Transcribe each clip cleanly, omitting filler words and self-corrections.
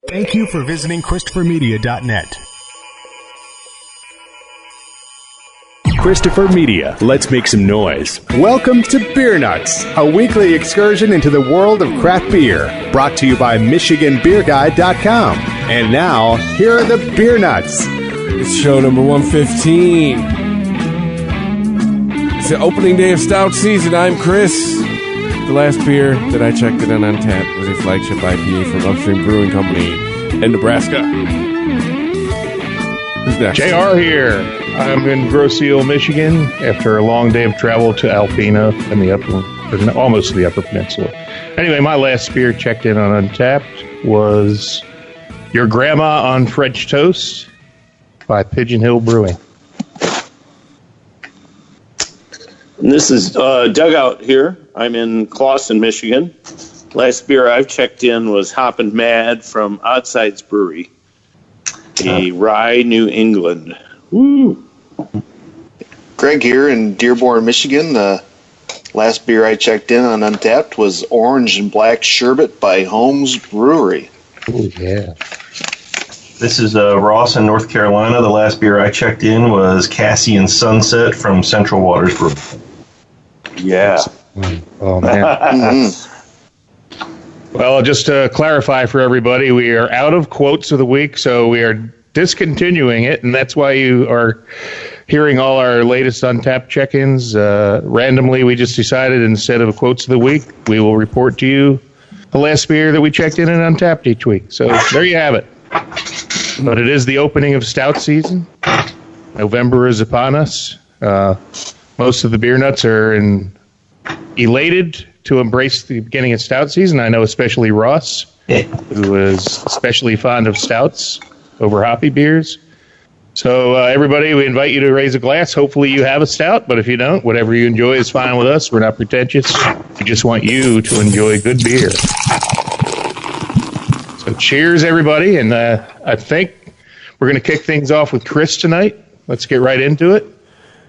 Thank you for visiting ChristopherMedia.net. Christopher Media, let's make some noise. Welcome to Beer Nuts, a weekly excursion into the world of craft beer, brought to you by MichiganBeerGuide.com. And now, here are the Beer Nuts. It's show number 115. It's the opening day of Stout season. I'm Chris. The last beer that I checked in on Untappd was a flagship IPA from Upstream Brewing Company in Nebraska. Who's next? JR here. I'm in Grosse Ile, Michigan, after a long day of travel to Alpena in the almost the Upper Peninsula. Anyway, my last beer checked in on Untappd was Your Grandma on French Toast by Pigeon Hill Brewing. And this is Dugout here. I'm in Clawson, Michigan. Last beer I've checked in was Hoppin' Mad from Oddsides Brewery, a Rye, New England. Woo! Greg here in Dearborn, Michigan. The last beer I checked in on Untappd was Orange and Black Sherbet by Holmes Brewery. Oh, yeah. This is Ross in North Carolina. The last beer I checked in was Cassian Sunset from Central Waters Brewery. Yeah. Oh, man. Well, just to clarify for everybody, we are out of quotes of the week, so we are discontinuing it, and that's why you are hearing all our latest Untappd check-ins. Randomly, we just decided instead of quotes of the week, we will report to you the last beer that we checked in and Untappd each week. So there you have it. But it is the opening of Stout season. November is upon us. Most of the beer nuts are elated to embrace the beginning of Stout season. I know especially Ross, who is especially fond of stouts over hoppy beers. So everybody, we invite you to raise a glass. Hopefully you have a stout, but if you don't, whatever you enjoy is fine with us. We're not pretentious. We just want you to enjoy good beer. So cheers, everybody. And I think we're going to kick things off with Chris tonight. Let's get right into it.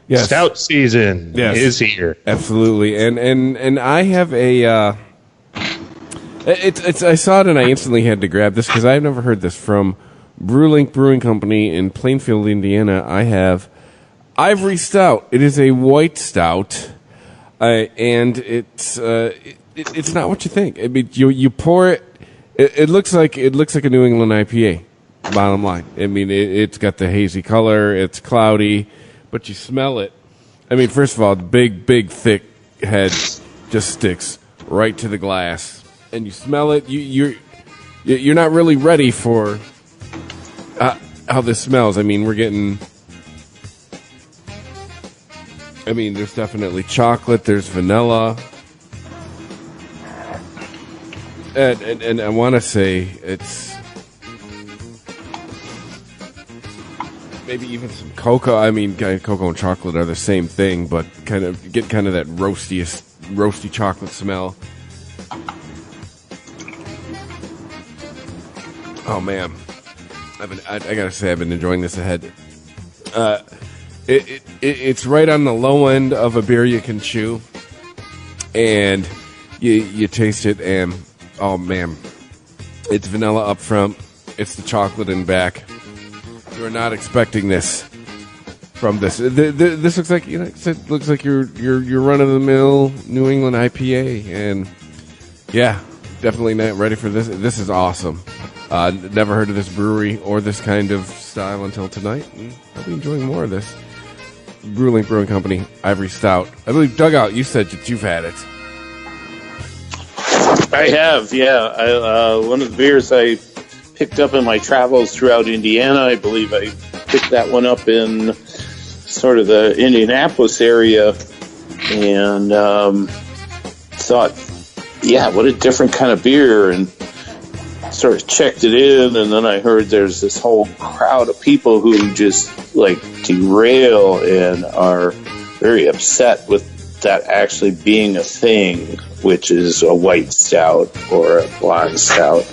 Yes. Stout season is here. Absolutely. And I have a... I saw it and I instantly had to grab this because I've never heard this from Brewlink Brewing Company in Plainfield, Indiana. I have Ivory Stout. It is a white stout, and it's not what you think. I mean, you pour it. It looks like a New England IPA. Bottom line, I mean, it's got the hazy color. It's cloudy, but you smell it. I mean, first of all, the big, thick head just sticks right to the glass, and you smell it. You're not really ready for how this smells. I mean, there's definitely chocolate. There's vanilla. And I want to say it's maybe even some cocoa. I mean, cocoa and chocolate are the same thing, but kind of that roasty chocolate smell. Oh man. I gotta say, I've been enjoying this ahead. It's right on the low end of a beer you can chew, and you taste it, and oh man, it's vanilla up front, it's the chocolate in back. You are not expecting this from this. This looks like your run of the mill New England IPA, and yeah, definitely not ready for this. This is awesome. Never heard of this brewery or this kind of style until tonight. And I'll be enjoying more of this. Brewlink Brewing Company, Ivory Stout. I believe, Dugout, you said that you've had it. I have, yeah. One of the beers I picked up in my travels throughout Indiana, I believe I picked that one up in sort of the Indianapolis area, and thought, yeah, what a different kind of beer, and sort of checked it in, and then I heard there's this whole crowd of people who just like derail and are very upset with that actually being a thing, which is a white stout or a blonde stout.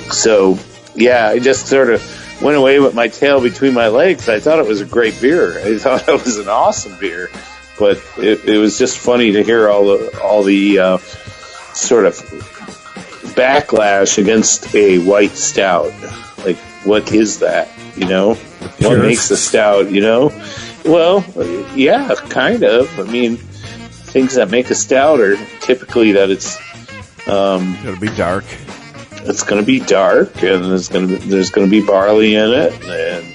So yeah, I just sort of went away with my tail between my legs. I thought it was a great beer. I thought it was an awesome beer, but it was just funny to hear all the sort of backlash against a white stout. Like, what is that? You know, what makes a stout? You know, well, yeah, kind of. I mean, things that make a stout are typically that it's It'll be dark. It's going to be dark, and there's going to be barley in it, and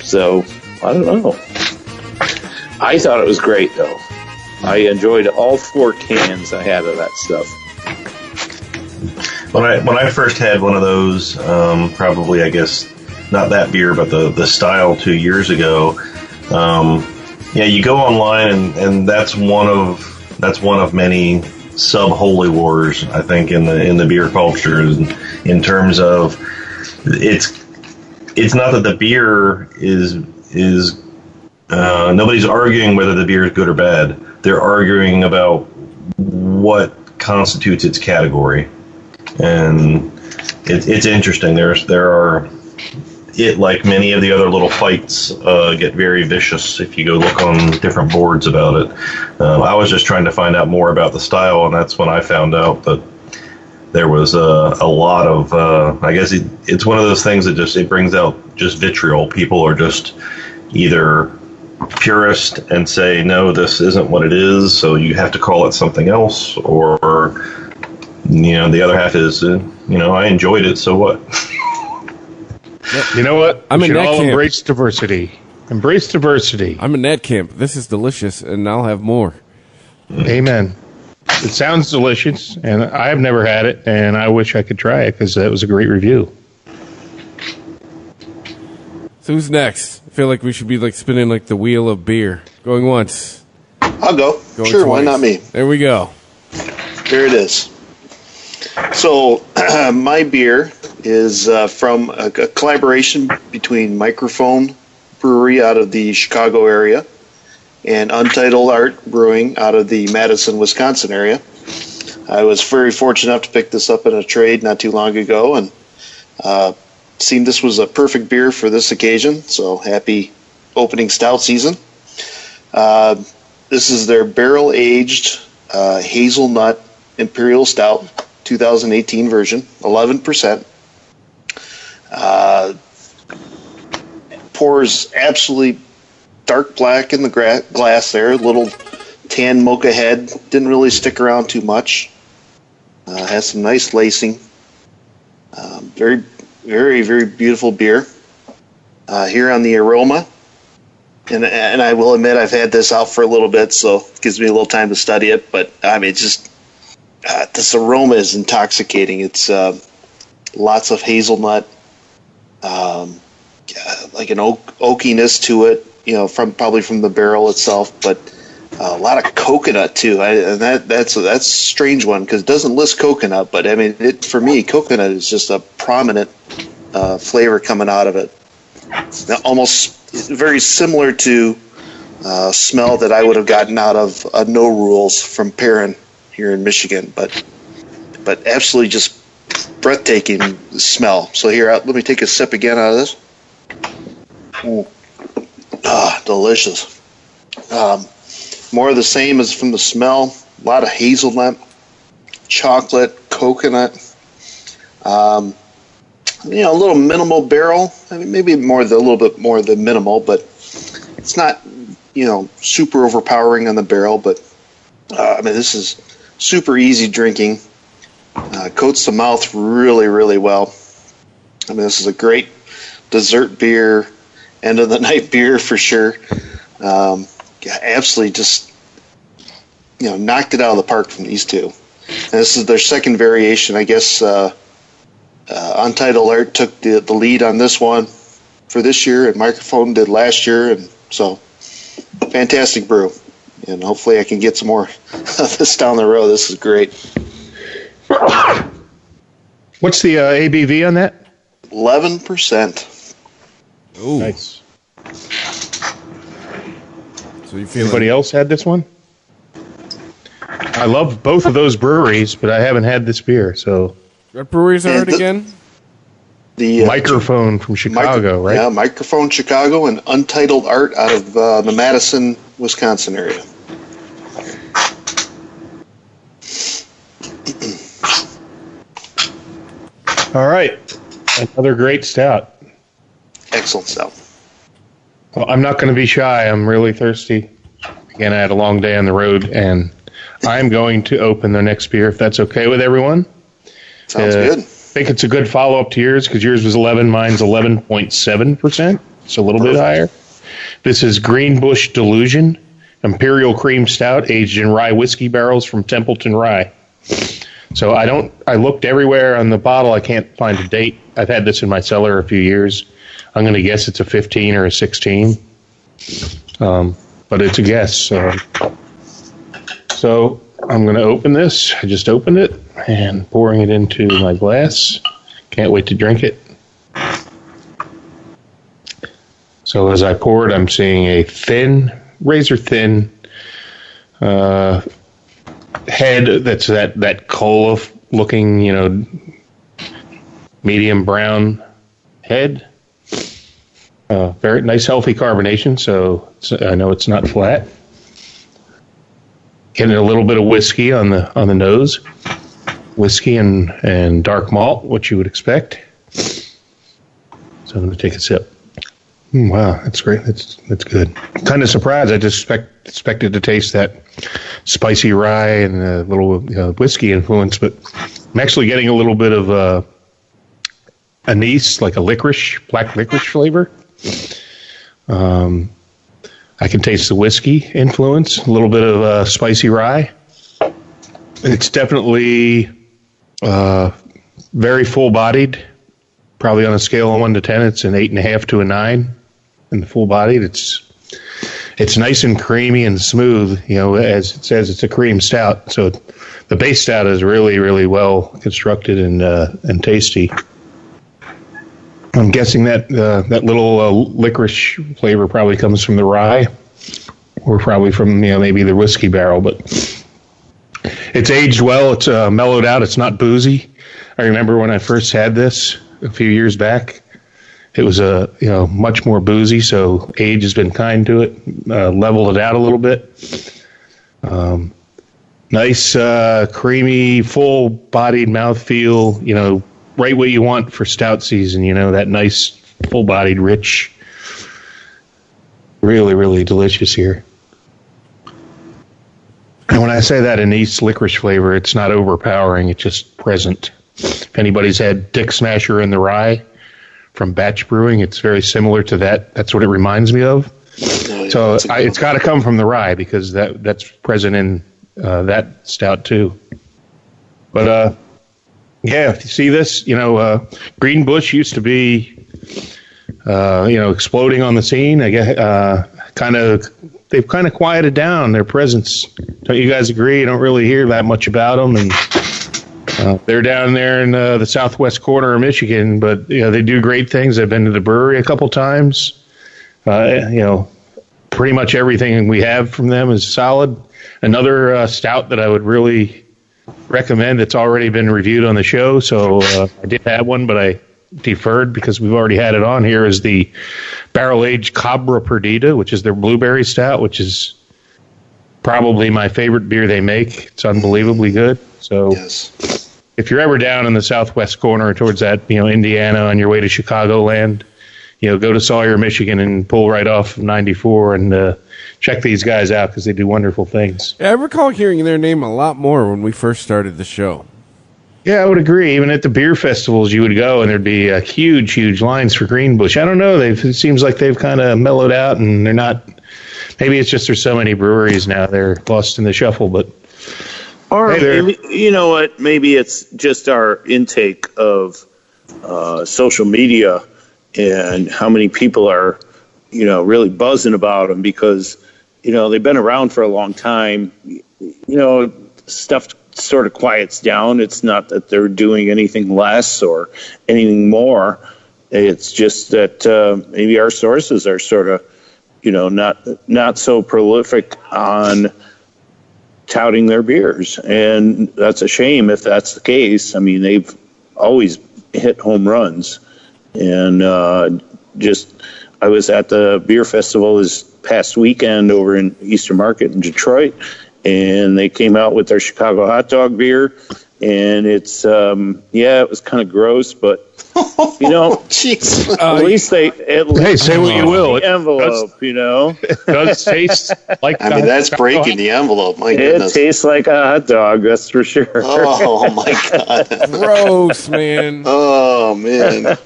so I don't know. I thought it was great, though. I enjoyed all 4 cans I had of that stuff. When I first had one of those, probably, I guess, not that beer, but the style 2 years ago. You go online, and that's one of many sub holy wars, I think, in the beer culture, in terms of it's not that the beer is nobody's arguing whether the beer is good or bad. They're arguing about what constitutes its category, and it's interesting. There are like many of the other little fights get very vicious if you go look on different boards about it. I was just trying to find out more about the style, and that's when I found out that there was a lot of I guess it's one of those things that it brings out just vitriol. People are just either purist and say, no, this isn't what it is, so you have to call it something else, or the other half is I enjoyed it, so what? You know what? I'm we in should that all camp. embrace diversity. Embrace diversity. I'm in that camp. This is delicious, and I'll have more. Amen. It sounds delicious, and I have never had it, and I wish I could try it because that was a great review. So who's next? I feel like we should be like spinning like the wheel of beer. Going once. I'll go. Going Sure, twice. why not me? There we go. There it is. So, my beer is from a collaboration between Microphone Brewery out of the Chicago area and Untitled Art Brewing out of the Madison, Wisconsin area. I was very fortunate enough to pick this up in a trade not too long ago, and seemed this was a perfect beer for this occasion, so happy opening stout season. This is their barrel-aged hazelnut imperial stout, 2018 version, 11%. Pours absolutely dark black in the glass there, little tan mocha head, didn't really stick around too much. Has some nice lacing. Very, very, very beautiful beer. Here on the aroma, and I will admit I've had this out for a little bit, so it gives me a little time to study it, but I mean, it's just this aroma is intoxicating. It's lots of hazelnut, like an oakiness to it, probably from the barrel itself, but a lot of coconut too. And that's a strange one because it doesn't list coconut, but I mean, for me, coconut is just a prominent flavor coming out of it. Now, almost very similar to smell that I would have gotten out of No Rules from Perrin here in Michigan, but absolutely just breathtaking smell. So here, let me take a sip again out of this. Delicious. More of the same as from the smell. A lot of hazelnut, chocolate, coconut. A little minimal barrel. I mean, maybe a little bit more than minimal, but it's not, super overpowering on the barrel. But this is super easy drinking. Coats the mouth really, really well. I mean, this is a great dessert beer, end of the night beer for sure. Absolutely just, knocked it out of the park from these two. And this is their second variation. I guess Untitled Art took the lead on this one for this year, and Microphone did last year. And so, fantastic brew. And hopefully I can get some more of this down the road. This is great. What's the ABV on that? 11%. Ooh. Nice. So you feel Anybody else had this one? I love both of those breweries, but I haven't had this beer. So what breweries are it again? The Microphone from Chicago, right? Yeah, Microphone Chicago and Untitled Art out of the Madison, Wisconsin area. All right. Another great stout. Excellent stout. Well, I'm not going to be shy. I'm really thirsty. Again, I had a long day on the road, and I'm going to open the next beer, if that's okay with everyone. Sounds good. I think it's a good follow-up to yours, because yours was 11, mine's 11.7%. It's a little bit higher. This is Greenbush Delusion Imperial Cream Stout, aged in rye whiskey barrels from Templeton Rye. So I looked everywhere on the bottle. I can't find a date. I've had this in my cellar a few years. I'm going to guess it's a 15 or a 16. But it's a guess. So I'm going to open this. I just opened it and pouring it into my glass. Can't wait to drink it. So as I pour it, I'm seeing a thin, razor thin head that's that cola looking, medium brown head. Very nice, healthy carbonation, so I know it's not flat. Getting a little bit of whiskey on the nose. Whiskey and dark malt, what you would expect. So I'm going to take a sip. Wow, that's great. That's good. Kind of surprised. I just expected to taste that spicy rye and a little whiskey influence, but I'm actually getting a little bit of anise, like a black licorice flavor. I can taste the whiskey influence, a little bit of spicy rye. It's definitely very full-bodied. Probably on a scale of 1 to 10, it's an 8.5 to a 9. In the full-bodied, it's nice and creamy and smooth. As it says, it's a cream stout. So the base stout is really, really well constructed and tasty. I'm guessing that little licorice flavor probably comes from the rye, or probably from maybe the whiskey barrel. But it's aged well. It's mellowed out. It's not boozy. I remember when I first had this a few years back. It was much more boozy. So age has been kind to it, leveled it out a little bit. Nice, creamy, full-bodied mouthfeel. Right what you want for stout season, that nice, full-bodied, rich, really, really delicious here. And when I say that anise licorice flavor, it's not overpowering, it's just present. If anybody's had Dick Smasher in the Rye from Batch Brewing, it's very similar to that. That's what it reminds me of. Oh, yeah, so it's got to come from the rye, because that's present in that stout too. But yeah, if you see this, Greenbush used to be, exploding on the scene. I guess they've kind of quieted down their presence. Don't you guys agree? You don't really hear that much about them, and they're down there in the southwest corner of Michigan. But they do great things. I've been to the brewery a couple times. Pretty much everything we have from them is solid. Another stout that I would really recommend, it's already been reviewed on the show, so I did have one, but I deferred because we've already had it on here, is the barrel-aged Cabra Perdita, which is their blueberry stout, which is probably my favorite beer they make. It's unbelievably good. So yes. If you're ever down in the southwest corner towards that, Indiana, on your way to Chicagoland, go to Sawyer, Michigan, and pull right off 94 and check these guys out, because they do wonderful things. Yeah, I recall hearing their name a lot more when we first started the show. Yeah, I would agree. Even at the beer festivals, you would go, and there'd be huge, huge lines for Greenbush. I don't know. It seems like they've kind of mellowed out, and they're not. Maybe it's just there's so many breweries now, they're lost in the shuffle. But maybe, you know what? Maybe it's just our intake of social media and how many people are, really buzzing about them, because, they've been around for a long time. Stuff sort of quiets down. It's not that they're doing anything less or anything more. It's just that maybe our sources are sort of, not so prolific on touting their beers. And that's a shame if that's the case. I mean, they've always hit home runs. And I was at the beer festival this past weekend over in Eastern Market in Detroit, and they came out with their Chicago hot dog beer, and it's it was kind of gross, but Jeez. at least Hey, say what you will. the envelope, It does taste like. I mean, that's breaking the envelope. My It goodness. tastes like a hot dog, that's for sure. Oh my God. Gross, man. Oh man.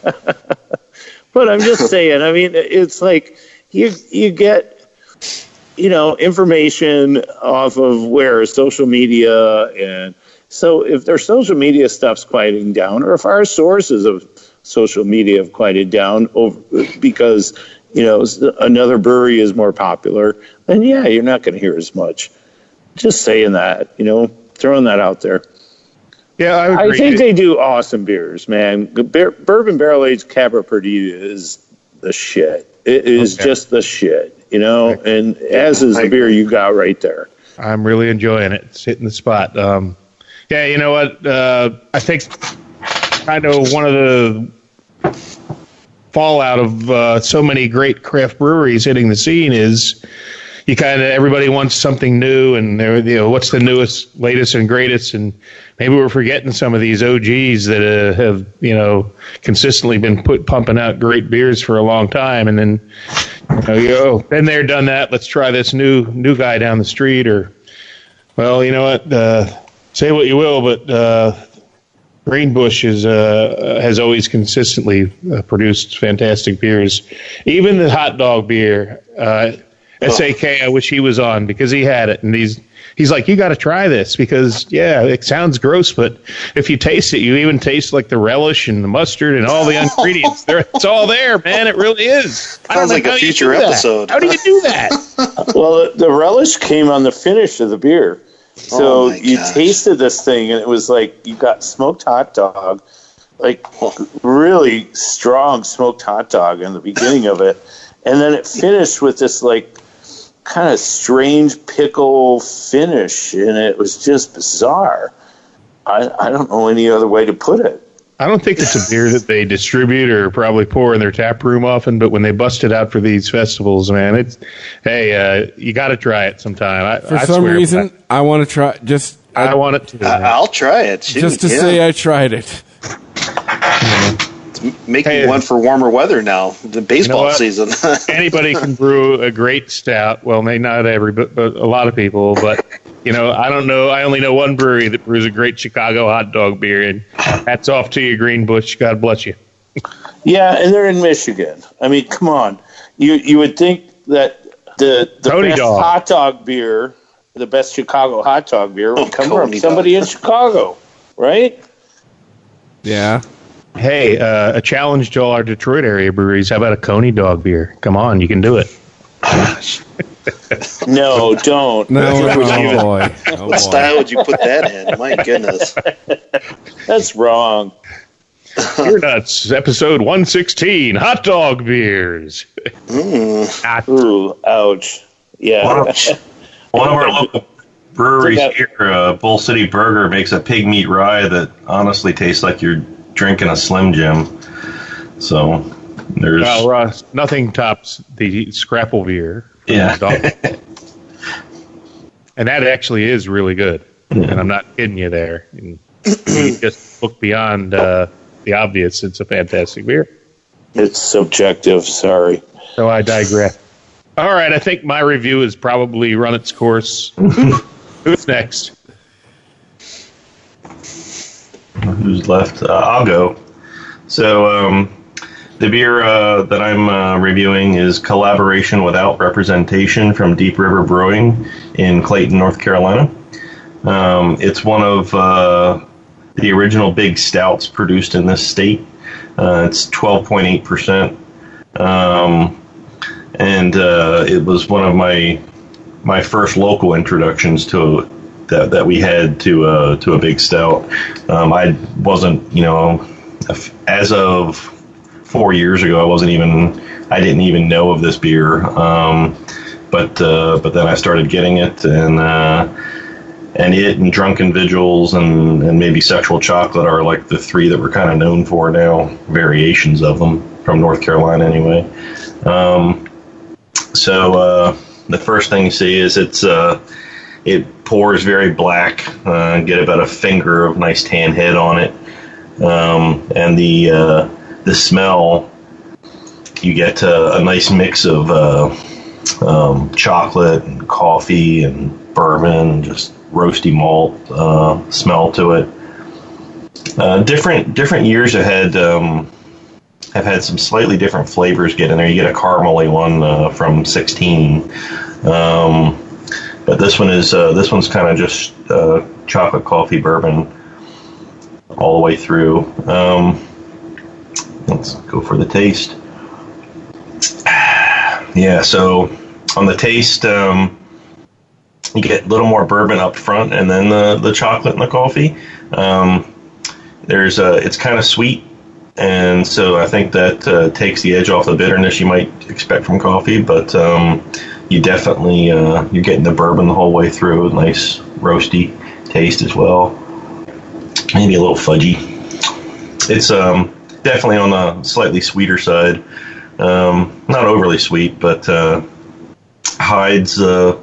But I'm just saying, I mean, it's like you get, information off of where social media, and so if their social media stuff's quieting down, or if our sources of social media have quieted down because another brewery is more popular, then you're not going to hear as much. Just saying that, throwing that out there. Yeah, I agree. I think they do awesome beers, man. Bourbon barrel aged Cabernet Perdita is the shit. It is just the shit, and as is the beer you got right there. I'm really enjoying it. It's hitting the spot. You know what? I think kind of one of the fallout of so many great craft breweries hitting the scene is everybody wants something new, and what's the newest, latest, and greatest, and maybe we're forgetting some of these OGs that have consistently been pumping out great beers for a long time, and then been there, done that. Let's try this new guy down the street, or you know what? Say what you will, but Greenbush has always consistently produced fantastic beers. Even the hot dog beer. SAK, I wish he was on, because he had it, and he's like, you got to try this, because it sounds gross, but if you taste it, you even taste like the relish and the mustard and all the ingredients. It's all there, man. It really is. Sounds like a future episode. How do you do that? Well, the relish came on the finish of the beer, so you tasted this thing, and it was like you got smoked hot dog, like really strong smoked hot dog in the beginning of it, and then it finished with this like kind of strange pickle finish, and it was just bizarre. I don't know any other way to put it. I don't think it's a beer that they distribute or probably pour in their tap room often, but when they bust it out for these festivals, man, you got to try it sometime. For some reason, I want to try. I want it to. I'll try it. Just to say I tried it. Making one for warmer weather now, the baseball season. Anybody can brew a great stout. Well, maybe not but a lot of people. But I don't know. I only know one brewery that brews a great Chicago hot dog beer, and hats off to you, Greenbush. God bless you. Yeah, and they're in Michigan. I mean, come on. You would think that the best hot dog beer, the best Chicago hot dog beer, would come from somebody in Chicago, right? Yeah. Hey, a challenge to all our Detroit area breweries. How about a Coney dog beer? Come on, you can do it. No, don't. No, boy. What style would you put that in? My goodness. That's wrong. Beer Nuts, episode 116, hot dog beers. Ooh, ouch. Yeah. One of our local breweries here, Bull City Burger, makes a pig meat rye that honestly tastes like you're drinking a Slim Jim. So there's nothing tops the Scrapple beer. Yeah. And that actually is really good. Yeah. And I'm not kidding you there. And you just look beyond the obvious. It's a fantastic beer. It's subjective. Sorry. So I digress. All right. I think my review has probably run its course. Who's next? Who's left? I'll go. So the beer that I'm reviewing is Collaboration Without Representation from Deep River Brewing in Clayton, North Carolina. It's one of the original big stouts produced in this state. It's 12.8%. And it was one of my first local introductions to that we had to a big stout. I wasn't, as of 4 years ago, I didn't even know of this beer. But then I started getting it, and it and Drunken Vigils and maybe Sexual Chocolate are like the three that we're kind of known for now, variations of them from North Carolina anyway. So the first thing you see is It pours very black. Get about a finger of nice tan head on it, and the smell. You get a nice mix of chocolate and coffee and bourbon, and just roasty malt smell to it. Different years ahead have had some slightly different flavors get in there. You get a caramely one from 16, but this one's kind of just chocolate, coffee, bourbon all the way through. Let's go for the taste. Yeah, so on the taste, you get a little more bourbon up front, and then the chocolate and the coffee. It's kind of sweet, and so I think that takes the edge off the bitterness you might expect from coffee. But you definitely you're getting the bourbon the whole way through. Nice roasty taste as well. Maybe a little fudgy. It's definitely on the slightly sweeter side. Not overly sweet, but hides the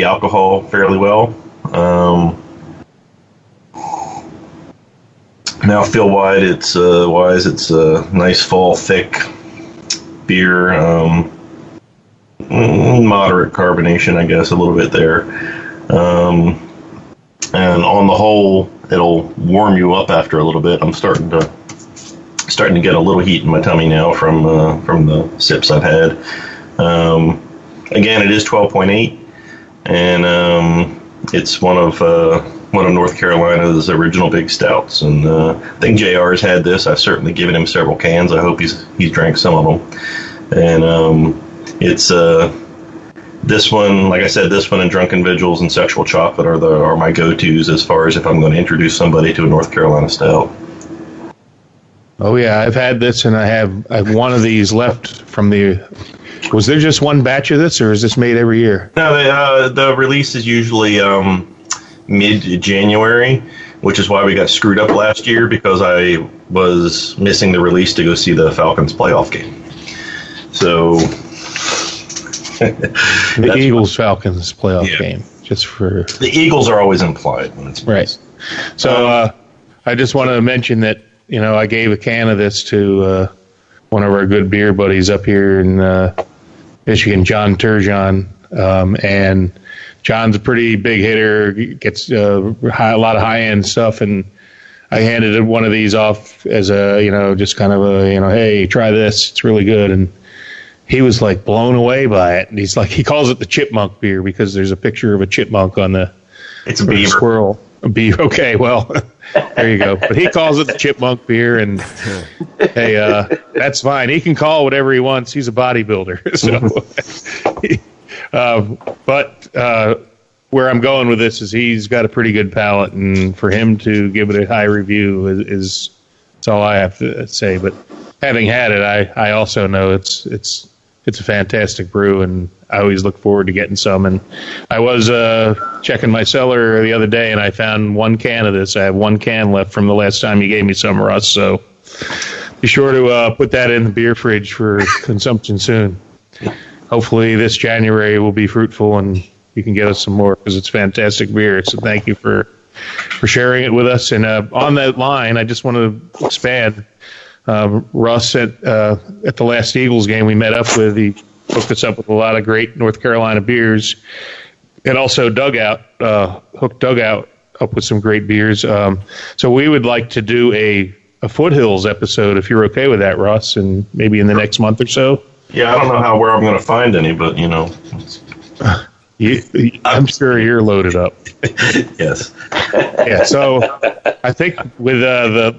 alcohol fairly well. Mouthfeel wise, it's a nice fall thick beer. Moderate carbonation, I guess, a little bit there. And on the whole, it'll warm you up after a little bit. I'm starting to get a little heat in my tummy now from the sips I've had. Again, it is 12.8, and it's one of North Carolina's original big stouts. And I think JR's had this. I've certainly given him several cans. I hope he's drank some of them. And it's this one, like I said, this one and Drunken Vigils and Sexual Chocolate are my go-tos as far as if I'm going to introduce somebody to a North Carolina stout. Oh yeah, I've had this, and I have one of these left from the. Was there just one batch of this, or is this made every year? No, the release is usually mid-January, which is why we got screwed up last year, because I was missing the release to go see the Falcons playoff game. So the Eagles Falcons playoff game, just for the Eagles are always implied when it's right. So I just want to mention that. I gave a can of this to one of our good beer buddies up here in Michigan, John Turgeon, and John's a pretty big hitter, gets a lot of high-end stuff, and I handed one of these off as just kind of hey, try this, it's really good, and he was like blown away by it, and he calls it the chipmunk beer because there's a picture of a chipmunk on the it's a beaver. Squirrel. A beaver, okay, well, there you go. But he calls it the chipmunk beer, and hey, that's fine. He can call whatever he wants. He's a bodybuilder. So, but where I'm going with this is he's got a pretty good palate, and for him to give it a high review is that's all I have to say. But having had it, I also know it's a fantastic brew, and I always look forward to getting some. And I was checking my cellar the other day, and I found one can of this. I have one can left from the last time you gave me some, Russ. So be sure to put that in the beer fridge for consumption soon. Hopefully this January will be fruitful, and you can get us some more, because it's fantastic beer. So thank you for sharing it with us. And on that line, I just want to expand. Russ at the last Eagles game we met up with, he hooked us up with a lot of great North Carolina beers, and also hooked Dugout up with some great beers. So we would like to do a Foothills episode, if you're okay with that, Russ, and maybe in the next month or so. Yeah, I don't know where I'm going to find any, but I'm sure you're loaded up. Yes. Yeah. So I think with the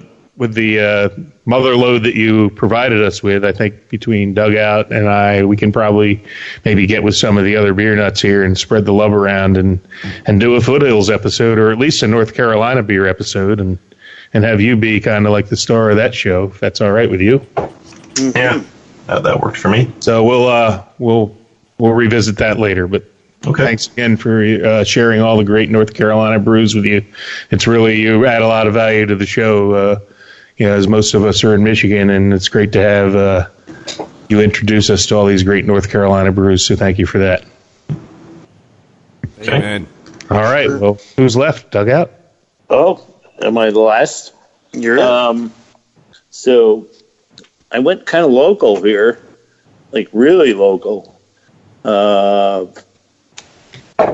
mother load that you provided us with, I think between Dugout and we can probably maybe get with some of the other beer nuts here and spread the love around and do a Foothills episode, or at least a North Carolina beer episode, and have you be kind of like the star of that show, if that's all right with you. Yeah, that worked for me. So we'll revisit that later, but. Okay. Thanks again for sharing all the great North Carolina brews with you. It's really, you add a lot of value to the show, as most of us are in Michigan, and it's great to have you introduce us to all these great North Carolina brews, so thank you for that. Amen. All right. Well, who's left? Dugout? Oh, am I the last? You're So I went kind of local here, like really local.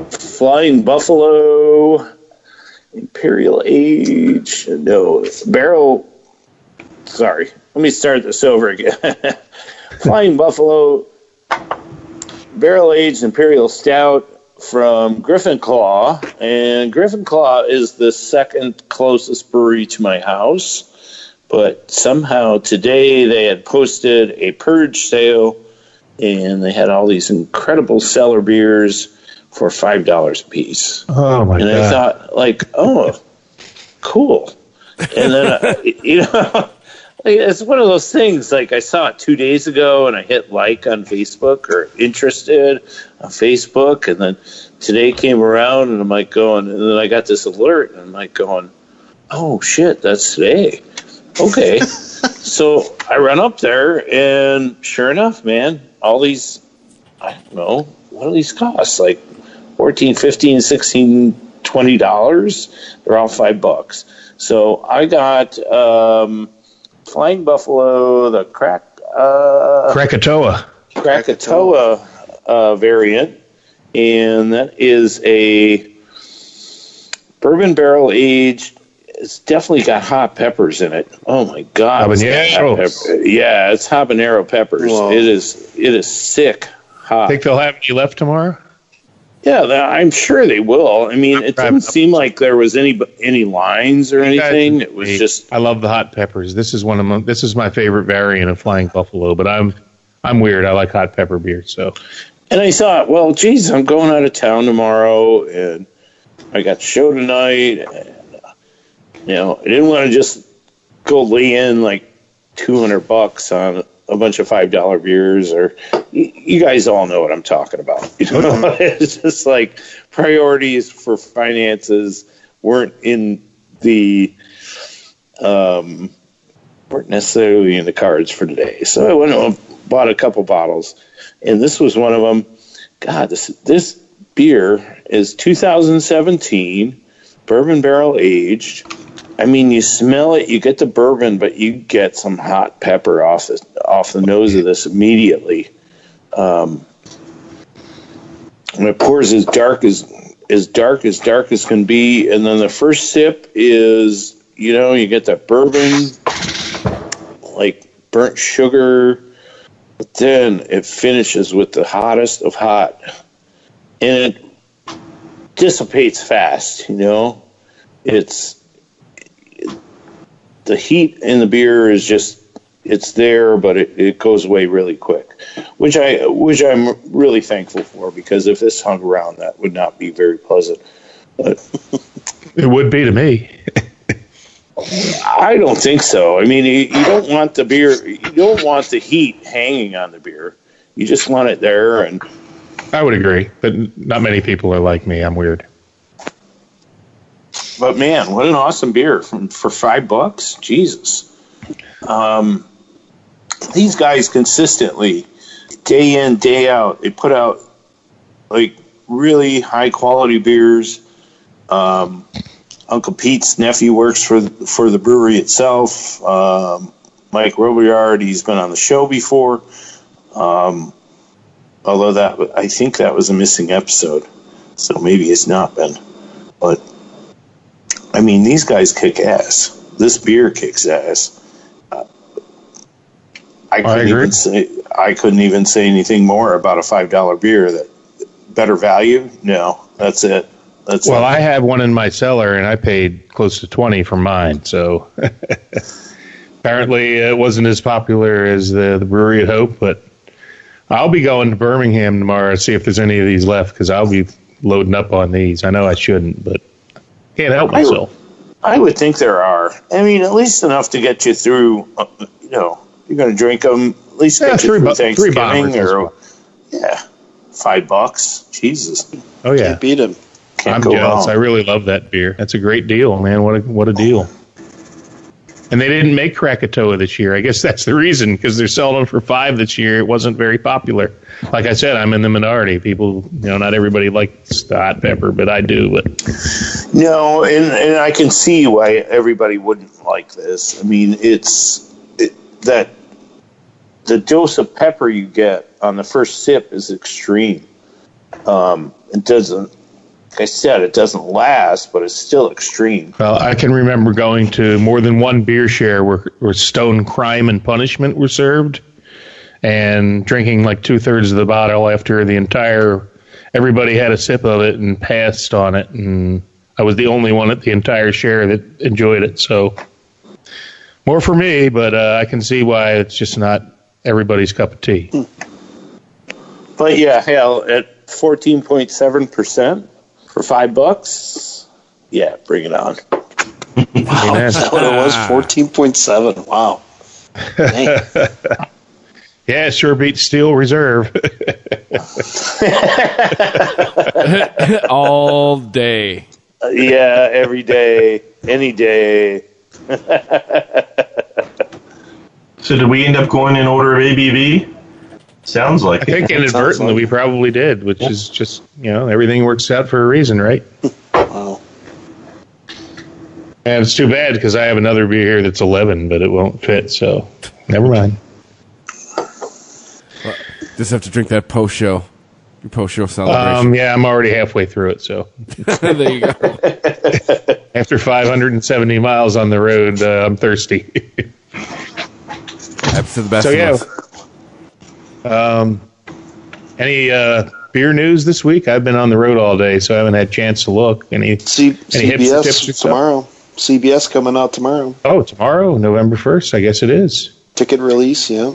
Flying Buffalo, Imperial Age, no, Barrel. Sorry, let me start this over again. Flying Buffalo, Barrel Aged Imperial Stout from Griffin Claw, and Griffin Claw is the second closest brewery to my house, but somehow today they had posted a purge sale, and they had all these incredible cellar beers for $5 a piece. Oh, my God. And I thought, like, oh, cool. And then, it's one of those things, like I saw it 2 days ago and I hit like on Facebook or interested on Facebook. And then today came around and I'm like going, and then I got this alert and I'm like going, oh shit, that's today. Okay. So I run up there and sure enough, man, all these, I don't know, what do these cost? Like $14, $15, $16, $20. They're all $5. So I got Flying Buffalo, the Krakatoa variant, and that is a bourbon barrel aged. It's definitely got hot peppers in it. Oh my God! Habanero. It's habanero peppers. Whoa. It is sick hot. Think they'll have any left tomorrow? Yeah, I'm sure they will. I mean, it didn't seem like there was any lines or anything. It was just. I love the hot peppers. This is my favorite variant of Flying Buffalo. But I'm weird. I like hot pepper beer. So. And I thought, well, geez, I'm going out of town tomorrow, and I got the show tonight. And, I didn't want to just go lay in like $200 on a bunch of $5 beers, or you guys all know what I'm talking about. It's just like priorities for finances weren't necessarily in the cards for today. So I went and bought a couple bottles, and this was one of them. God, this beer is 2017 bourbon barrel aged. I mean, you smell it, you get the bourbon, but you get some hot pepper off the nose of this immediately. And it pours as dark as can be, and then the first sip is, you get that bourbon, like burnt sugar, but then it finishes with the hottest of hot, and it dissipates fast. The heat in the beer is just, it's there, but it goes away really quick, which I'm really thankful for, because if this hung around, that would not be very pleasant. But it would be to me. I don't think so. I mean, you don't want the beer, you don't want the heat hanging on the beer. You just want it there. And I would agree, but not many people are like me. I'm weird. But man, what an awesome beer for $5! Jesus. These guys consistently, day in, day out, they put out like really high quality beers. Uncle Pete's nephew works for the brewery itself. Mike Robillard, he's been on the show before. Although I think that was a missing episode, so maybe it's not been. But I mean, these guys kick ass. This beer kicks ass. I couldn't even say anything more about a $5 beer. That better value? No, that's it. Well, I have one in my cellar, and I paid close to $20 for mine. So apparently, it wasn't as popular as the brewery had hoped. But I'll be going to Birmingham tomorrow to see if there's any of these left, because I'll be loading up on these. I know I shouldn't, but can't help myself. I would think there are. I mean, at least enough to get you through. You're going to drink them. At least get you through Thanksgiving, $5. Jesus. Oh yeah, can't beat them. I'm jealous. I really love that beer. That's a great deal, man. What a deal. And they didn't make Krakatoa this year. I guess that's the reason, because they're selling for $5 this year. It wasn't very popular. Like I said, I'm in the minority. People, not everybody likes the hot pepper, but I do. But no, and I can see why everybody wouldn't like this. I mean, that the dose of pepper you get on the first sip is extreme. It doesn't. Like I said, it doesn't last, but it's still extreme. Well, I can remember going to more than one beer share where Stone Crime and Punishment were served, and drinking like 2/3 of the bottle after everybody had a sip of it and passed on it, and I was the only one at the entire share that enjoyed it. So more for me, but I can see why it's just not everybody's cup of tea. But yeah, hell, at 14.7%. For $5, yeah, bring it on. Wow, is that what it was? 14.7. Wow. Yeah, it sure beats Steel Reserve. All day. Yeah, every day, any day. So did we end up going in order of ABV? Sounds like I think inadvertently we probably did, which is just, everything works out for a reason, right? Wow. And it's too bad because I have another beer here that's 11, but it won't fit, so never mind. Well, just have to drink that post-show. Your post-show celebration. Yeah, I'm already halfway through it, so. There you go. After 570 miles on the road, I'm thirsty. Happens to the best So, of yeah. us. Any beer news this week? I've been on the road all day, so I haven't had a chance to look. Any hips and tips or CBS tomorrow. CBS coming out tomorrow. Oh, tomorrow, November 1st, I guess it is. Ticket release, yeah.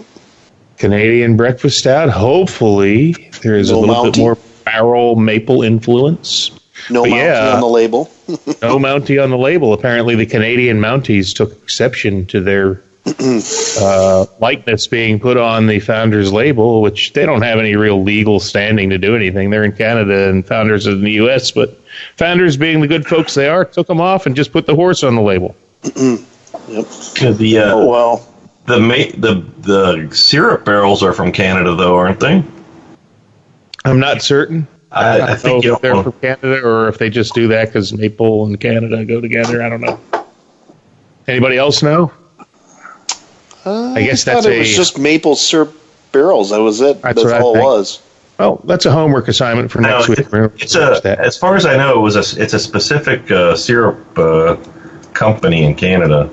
Canadian breakfast stout. Hopefully, there is a little bit more barrel maple influence. No Mountie on the label. No Mountie on the label. Apparently, the Canadian Mounties took exception to their likeness being put on the Founders label, which they don't have any real legal standing to do anything. They're in Canada and Founders is in the U.S., but Founders, being the good folks they are, took them off and just put the horse on the label. Yep. The syrup barrels are from Canada, though, aren't they? I'm not certain. I think if they're from Canada or if they just do that because maple and Canada go together. I don't know. Anybody else know? I guess that's it was just maple syrup barrels. That was it. That's all it was. Well, that's a homework assignment for next week. As far as I know, it's a specific syrup company in Canada.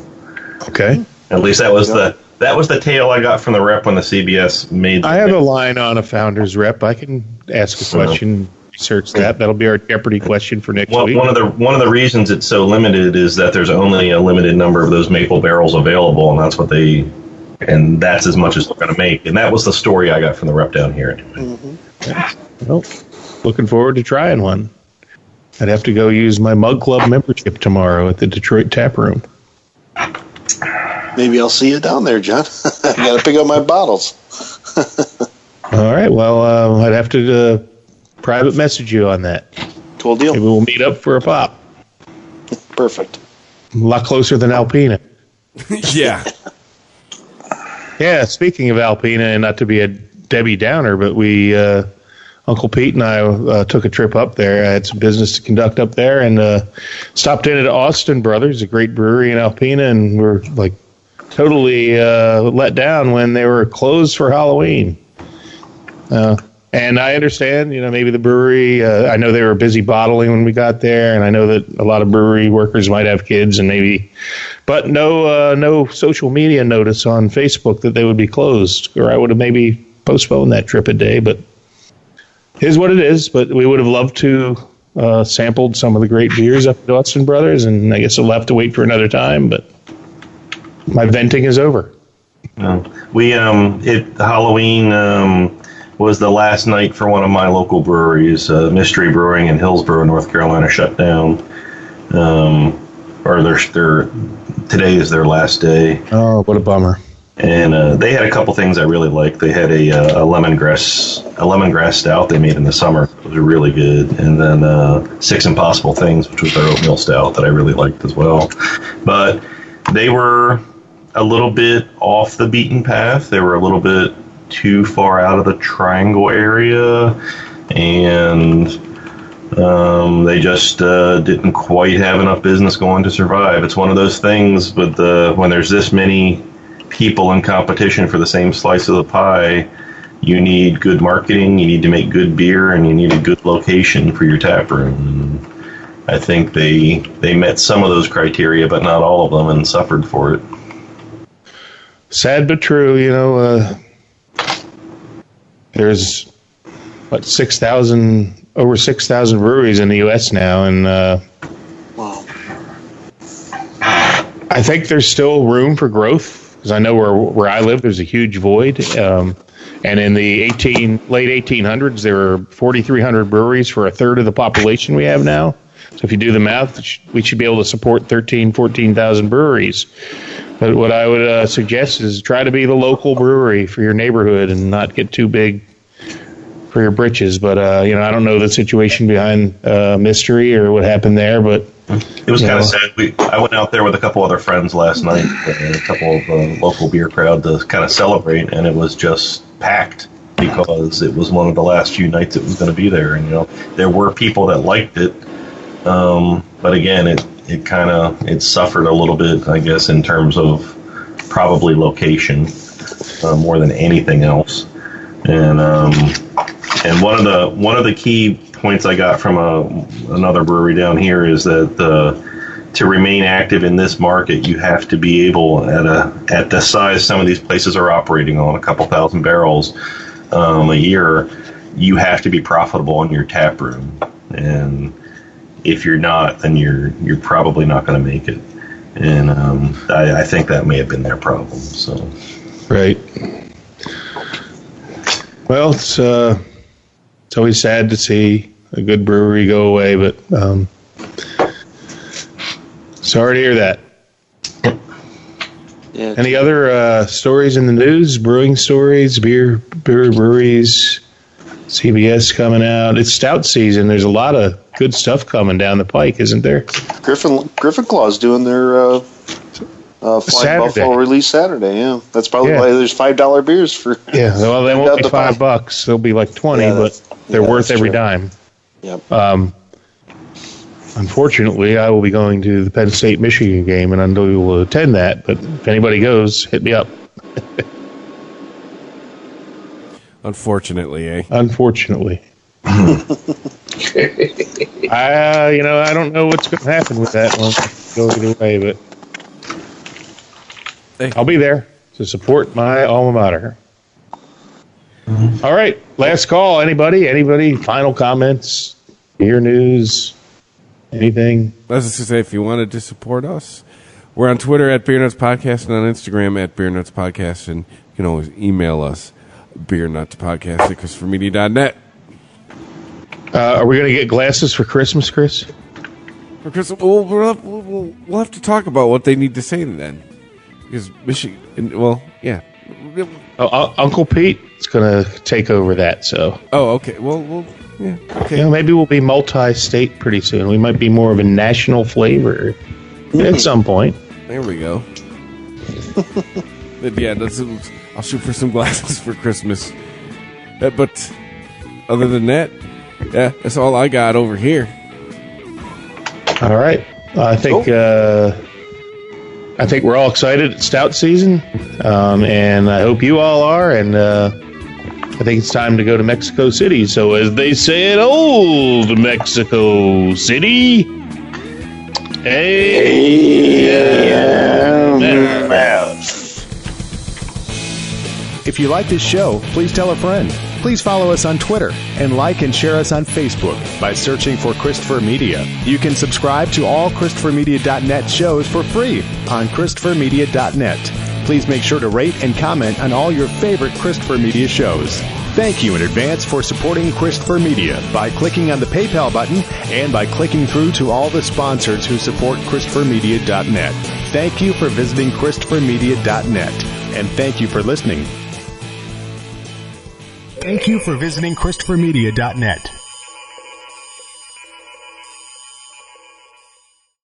Okay. At least that was the tale I got from the rep when the CBS made. I have a line on a Founders rep. I can ask a question, research that. That'll be our Jeopardy question for next week. One of the reasons it's so limited is that there's only a limited number of those maple barrels available, and that's as much as they're going to make. And that was the story I got from the rep down here. Mm-hmm. Yeah. Well, looking forward to trying one. I'd have to go use my Mug Club membership tomorrow at the Detroit Tap Room. Maybe I'll see you down there, John. I got to pick up my bottles. All right. Well, I'd have to private message you on that. Cool deal. Maybe we'll meet up for a pop. Perfect. A lot closer than Alpina. Yeah. Yeah, speaking of Alpina, and not to be a Debbie Downer, but Uncle Pete and I took a trip up there. I had some business to conduct up there and stopped in at Austin Brothers, a great brewery in Alpina, and we're like totally let down when they were closed for Halloween. And I understand, maybe the brewery, I know they were busy bottling when we got there, and I know that a lot of brewery workers might have kids but no social media notice on Facebook that they would be closed, or I would have maybe postponed that trip a day, but here's what it is. But we would have loved to sampled some of the great beers up at Austin Brothers, and I guess we'll have to wait for another time, but my venting is over. Halloween was the last night for one of my local breweries, Mystery Brewing in Hillsborough, North Carolina, shut down. Today is their last day. Oh, what a bummer! And they had a couple things I really liked. They had a lemongrass stout they made in the summer. It was really good. And then Six Impossible Things, which was their oatmeal stout that I really liked as well. But they were a little bit off the beaten path. They were a little bit too far out of the triangle area, and they just didn't quite have enough business going to survive. It's one of those things, but when there's this many people in competition for the same slice of the pie, you need good marketing, you need to make good beer, and you need a good location for your tap room. And I think they met some of those criteria, but not all of them, and suffered for it. Sad but true, there's over 6,000 breweries in the U.S. now, and Wow. I think there's still room for growth, because I know where I live, there's a huge void. And in the late 1800s, there were 4,300 breweries for a third of the population we have now. So if you do the math, we should be able to support 14,000 breweries. But what I would suggest is try to be the local brewery for your neighborhood and not get too big for your britches. But, I don't know the situation behind Mystery or what happened there, but it was kind of sad. I went out there with a couple other friends last night, a couple of local beer crowd to kind of celebrate, and it was just packed because it was one of the last few nights it was going to be there. And there were people that liked it, but again, it suffered a little bit, I guess, in terms of probably location more than anything else. And one of the key points I got from another brewery down here is that to remain active in this market, you have to be able, at the size some of these places are operating on, a couple thousand barrels a year, you have to be profitable in your tap room. And if you're not, then you're probably not going to make it. And I think that may have been their problem. So, right. Well, it's always sad to see a good brewery go away, but sorry to hear that. Yeah. Any other stories in the news? Brewing stories, beer breweries, CBS coming out. It's stout season. There's a lot of good stuff coming down the pike, isn't there? Griffin Claw's doing their Flying Buffalo release Saturday. Yeah, that's probably why there's $5 beers for. Yeah, well, they won't be $5. They'll be like 20, but they're worth every dime. Yep. Unfortunately, I will be going to the Penn State-Michigan game, and I know you will attend that. But if anybody goes, hit me up. Unfortunately, eh? Unfortunately. I don't know what's going to happen with that one. Go either way, but I'll be there to support my alma mater. Mm-hmm. All right, last call. Anybody? Final comments? Beer news? Anything? Let's just say, if you wanted to support us, we're on Twitter at Beer Nuts Podcast and on Instagram at Beer Nuts Podcast, and you can always email us beernutspodcast@christophermedia.net. Are we going to get glasses for Christmas, Chris? For Christmas, we'll have to talk about what they need to say then. Because Michigan, well, yeah. Uncle Pete is going to take over that, so. Oh, okay. Well, yeah, okay. Maybe we'll be multi-state pretty soon. We might be more of a national flavor at some point. There we go. Yeah, I'll shoot for some glasses for Christmas. But other than that, yeah, that's all I got over here. All right. I think we're all excited. It's stout season, and I hope you all are. And I think it's time to go to Mexico City. So as they say at old Mexico City, If you like this show, please tell a friend. Please follow us on Twitter and like and share us on Facebook by searching for Christopher Media. You can subscribe to all ChristopherMedia.net shows for free on ChristopherMedia.net. Please make sure to rate and comment on all your favorite Christopher Media shows. Thank you in advance for supporting Christopher Media by clicking on the PayPal button and by clicking through to all the sponsors who support ChristopherMedia.net. Thank you for visiting ChristopherMedia.net, and thank you for listening. Thank you for visiting ChristopherMedia.net.